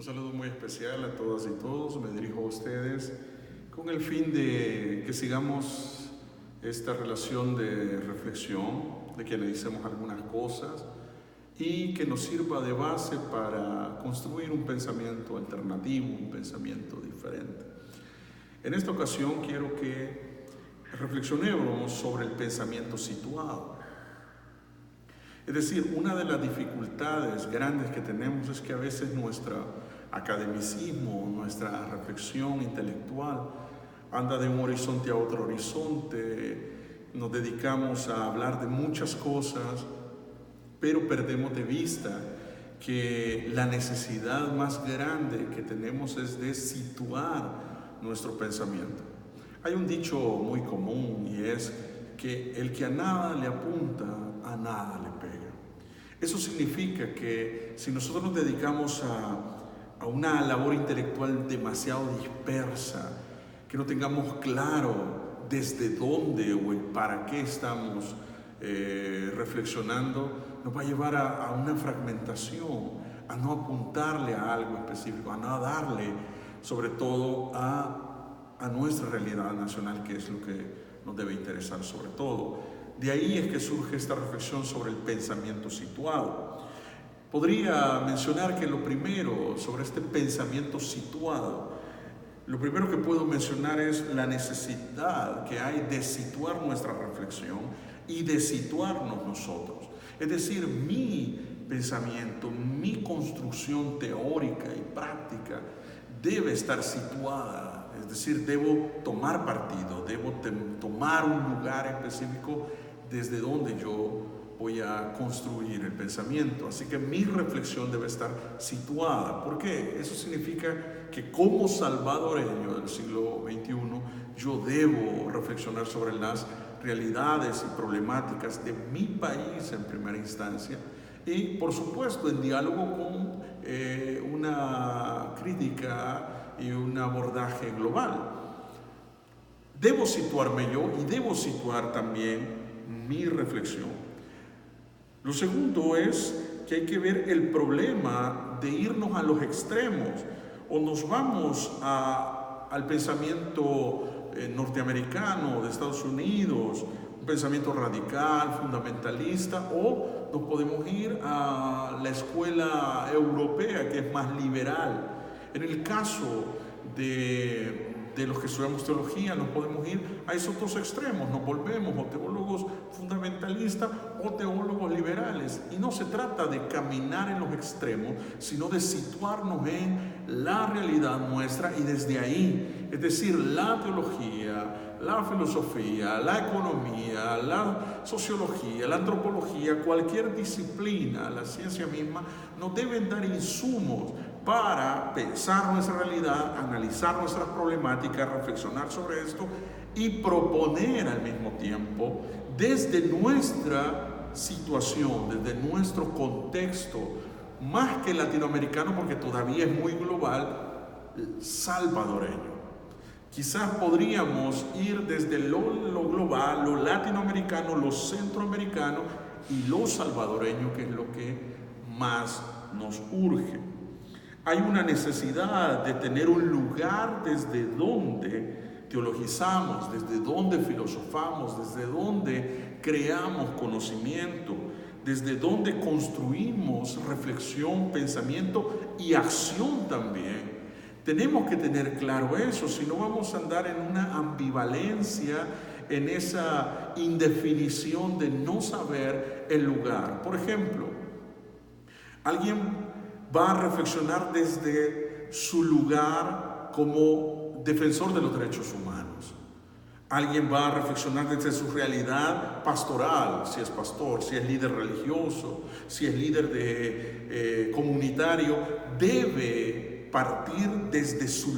Un saludo muy especial a todas y todos. Me dirijo a ustedes con el fin de que sigamos esta relación de reflexión, de que analicemos algunas cosas y que nos sirva de base para construir un pensamiento alternativo, un pensamiento diferente. En esta ocasión quiero que reflexionemos sobre el pensamiento situado. Es decir, una de las dificultades grandes que tenemos es que a veces nuestro academicismo, nuestra reflexión intelectual anda de un horizonte a otro horizonte, nos dedicamos a hablar de muchas cosas, pero perdemos de vista que la necesidad más grande que tenemos es de situar nuestro pensamiento. Hay un dicho muy común y es que el que a nada le apunta, a nada le pega. Eso significa que si nosotros nos dedicamos a una labor intelectual demasiado dispersa, que no tengamos claro desde dónde o el para qué estamos reflexionando, nos va a llevar a una fragmentación, a no apuntarle a algo específico, a no darle sobre todo a nuestra realidad nacional, que es lo que nos debe interesar sobre todo. De ahí es que surge esta reflexión sobre el pensamiento situado. Podría mencionar que lo primero sobre este pensamiento situado, lo primero que puedo mencionar es la necesidad que hay de situar nuestra reflexión y de situarnos nosotros. Es decir, mi pensamiento, mi construcción teórica y práctica debe estar situada, es decir, debo tomar partido, debo tomar un lugar específico desde donde yo voy a construir el pensamiento. Así que mi reflexión debe estar situada. ¿Por qué? Eso significa que como salvadoreño del siglo XXI, yo debo reflexionar sobre las realidades y problemáticas de mi país en primera instancia y, por supuesto, en diálogo con una crítica y un abordaje global. Debo situarme yo y debo situar también mi reflexión. Lo segundo es que hay que ver el problema de irnos a los extremos. O nos vamos al pensamiento norteamericano de Estados Unidos, un pensamiento radical, fundamentalista, o nos podemos ir a la escuela europea, que es más liberal. En el caso de los que estudiamos teología, nos podemos ir a esos dos extremos, nos volvemos o teólogos fundamentalistas o teólogos liberales. Y no se trata de caminar en los extremos, sino de situarnos en la realidad nuestra y desde ahí, es decir, la teología, la filosofía, la economía, la sociología, la antropología, cualquier disciplina, la ciencia misma, nos deben dar insumos para pensar nuestra realidad, analizar nuestras problemáticas, reflexionar sobre esto y proponer al mismo tiempo desde nuestra situación, desde nuestro contexto, más que latinoamericano porque todavía es muy global, salvadoreño. Quizás podríamos ir desde lo global, lo latinoamericano, lo centroamericano y lo salvadoreño, que es lo que más nos urge. Hay una necesidad de tener un lugar desde donde teologizamos, desde donde filosofamos, desde donde creamos conocimiento, desde donde construimos reflexión, pensamiento y acción también. Tenemos que tener claro eso, si no vamos a andar en una ambivalencia, en esa indefinición de no saber el lugar. Por ejemplo, alguien va a reflexionar desde su lugar como defensor de los derechos humanos. Alguien va a reflexionar desde su realidad pastoral, si es pastor, si es líder religioso, si es líder comunitario. Debe partir desde su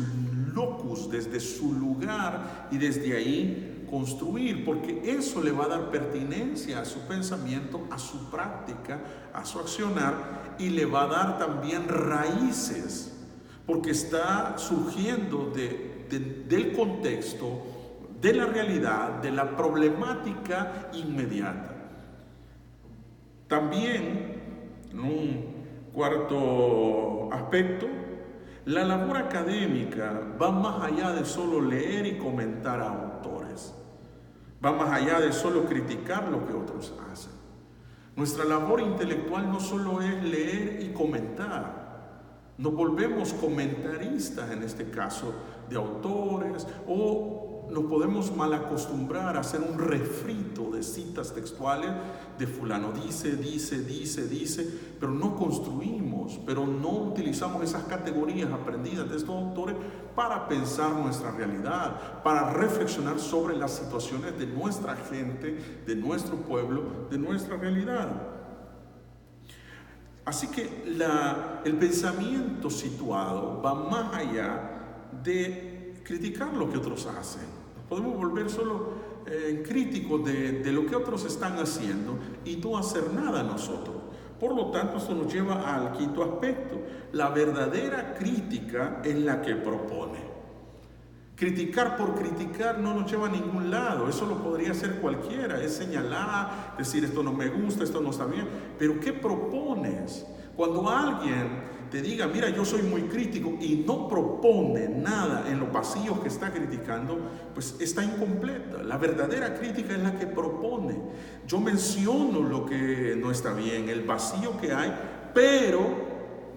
locus, desde su lugar y desde ahí construir, porque eso le va a dar pertinencia a su pensamiento, a su práctica, a su accionar y le va a dar también raíces, porque está surgiendo del contexto, de la realidad, de la problemática inmediata. También, en un cuarto aspecto, La labor académica va más allá de solo leer y comentar a autores. Va más allá de solo criticar lo que otros hacen. Nuestra labor intelectual no solo es leer y comentar. Nos volvemos comentaristas en este caso de autores, o nos podemos mal acostumbrar a hacer un refrito de citas textuales de fulano dice, pero no construimos, pero no utilizamos esas categorías aprendidas de estos autores para pensar nuestra realidad, para reflexionar sobre las situaciones de nuestra gente, de nuestro pueblo, de nuestra realidad. Así que el pensamiento situado va más allá de criticar lo que otros hacen. Nos podemos volver solo críticos de lo que otros están haciendo y no hacer nada nosotros. Por lo tanto, esto nos lleva al quinto aspecto. La verdadera crítica es la que propone. Criticar por criticar no nos lleva a ningún lado. Eso lo podría hacer cualquiera. Es señalar, decir esto no me gusta, esto no está bien. Pero ¿qué propones? Cuando alguien te diga, mira, yo soy muy crítico y no propone nada en los vacíos que está criticando, pues está incompleta. La verdadera crítica es la que propone. Yo menciono lo que no está bien, el vacío que hay, pero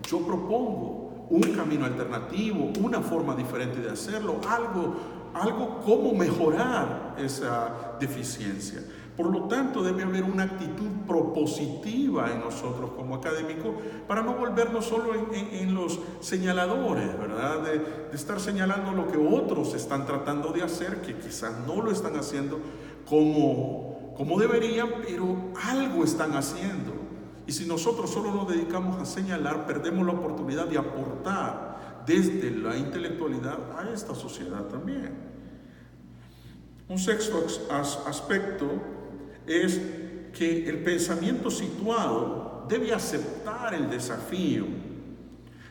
yo propongo un camino alternativo, una forma diferente de hacerlo, algo como mejorar esa deficiencia. Por lo tanto, debe haber una actitud propositiva en nosotros como académicos para no volvernos solo en los señaladores, ¿verdad? De estar señalando lo que otros están tratando de hacer, que quizás no lo están haciendo como deberían, pero algo están haciendo. Y si nosotros solo nos dedicamos a señalar, perdemos la oportunidad de aportar desde la intelectualidad a esta sociedad también. Un sexto aspecto es que el pensamiento situado debe aceptar el desafío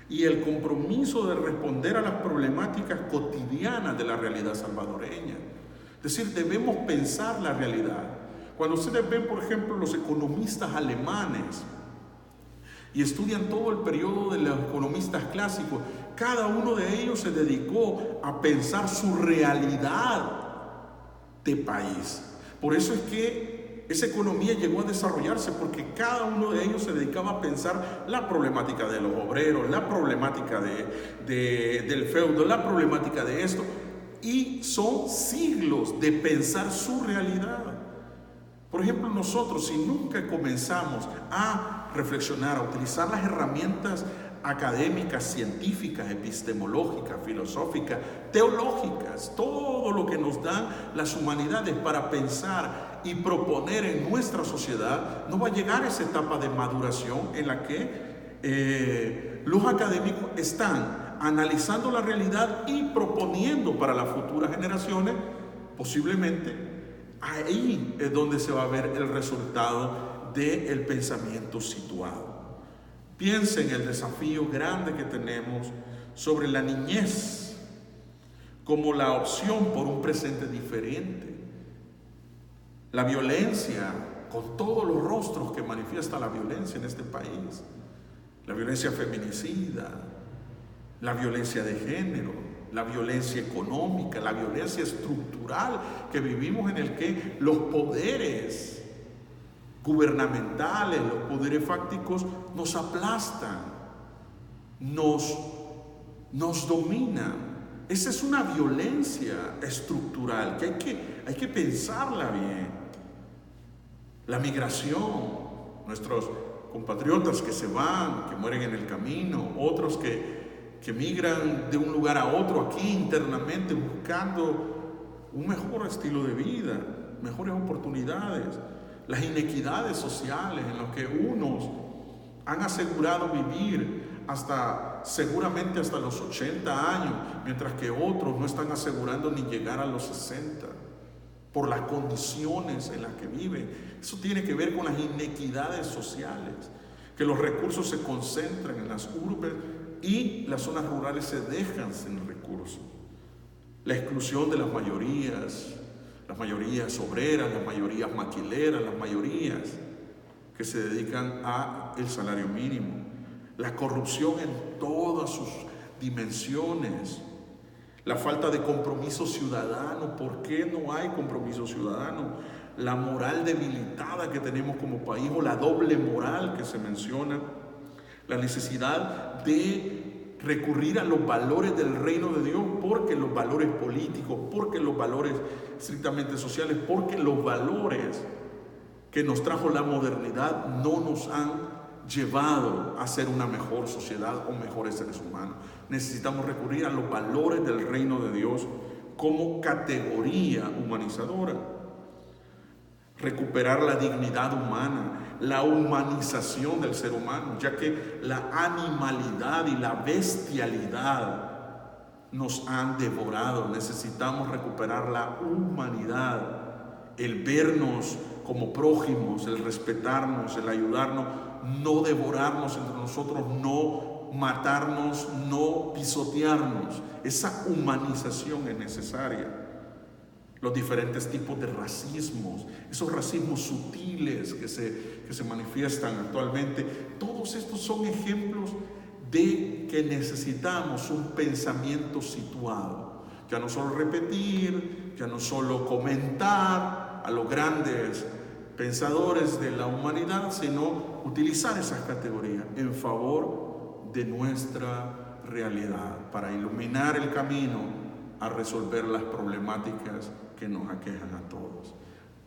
y el compromiso de responder a las problemáticas cotidianas de la realidad salvadoreña. Es decir, debemos pensar la realidad. Cuando ustedes ven, por ejemplo, los economistas alemanes y estudian todo el periodo de los economistas clásicos, cada uno de ellos se dedicó a pensar su realidad de país. Por eso es que esa economía llegó a desarrollarse, porque cada uno de ellos se dedicaba a pensar la problemática de los obreros, la problemática del feudo, la problemática de esto, y son siglos de pensar su realidad. Por ejemplo, nosotros, si nunca comenzamos a reflexionar, a utilizar las herramientas académicas, científicas, epistemológicas, filosóficas, teológicas, todo lo que nos dan las humanidades para pensar y proponer en nuestra sociedad, no va a llegar a esa etapa de maduración en la que los académicos están analizando la realidad y proponiendo para las futuras generaciones. Posiblemente ahí es donde se va a ver el resultado del pensamiento situado. Piensen en el desafío grande que tenemos sobre la niñez como la opción por un presente diferente. La violencia, con todos los rostros que manifiesta la violencia en este país. La violencia feminicida, la violencia de género, la violencia económica, la violencia estructural que vivimos, en el que los poderes gubernamentales, los poderes fácticos nos aplastan, nos dominan. Esa es una violencia estructural que hay que pensarla bien. La migración, nuestros compatriotas que se van, que mueren en el camino, otros que migran de un lugar a otro aquí internamente buscando un mejor estilo de vida, mejores oportunidades. Las inequidades sociales en las que unos han asegurado vivir seguramente hasta los 80 años, mientras que otros no están asegurando ni llegar a los 60, por las condiciones en las que viven. Eso tiene que ver con las inequidades sociales, que los recursos se concentran en las urbes y las zonas rurales se dejan sin recursos. La exclusión de las mayorías obreras, las mayorías maquileras, las mayorías que se dedican al salario mínimo, la corrupción en todas sus dimensiones. La falta de compromiso ciudadano. ¿Por qué no hay compromiso ciudadano? La moral debilitada que tenemos como país, o la doble moral que se menciona. La necesidad de recurrir a los valores del reino de Dios, porque los valores políticos, porque los valores estrictamente sociales, porque los valores que nos trajo la modernidad no nos han llevado a ser una mejor sociedad o mejores seres humanos. Necesitamos recurrir a los valores del reino de Dios como categoría humanizadora. Recuperar la dignidad humana, la humanización del ser humano, ya que la animalidad y la bestialidad nos han devorado. Necesitamos recuperar la humanidad, el vernos como prójimos, el respetarnos, el ayudarnos, no devorarnos entre nosotros, no matarnos, no pisotearnos. Esa humanización es necesaria. Los diferentes tipos de racismos, esos racismos sutiles que se manifiestan actualmente, todos estos son ejemplos de que necesitamos un pensamiento situado. Ya no solo repetir, ya no solo comentar a los grandes pensadores de la humanidad, sino utilizar esas categorías en favor de nuestra realidad, para iluminar el camino a resolver las problemáticas que nos aquejan a todos.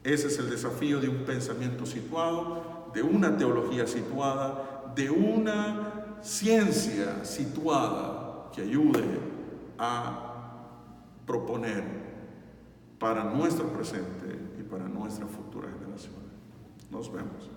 Ese es el desafío de un pensamiento situado, de una teología situada, de una ciencia situada que ayude a proponer para nuestro presente y para nuestras futuras generaciones. Nos vemos.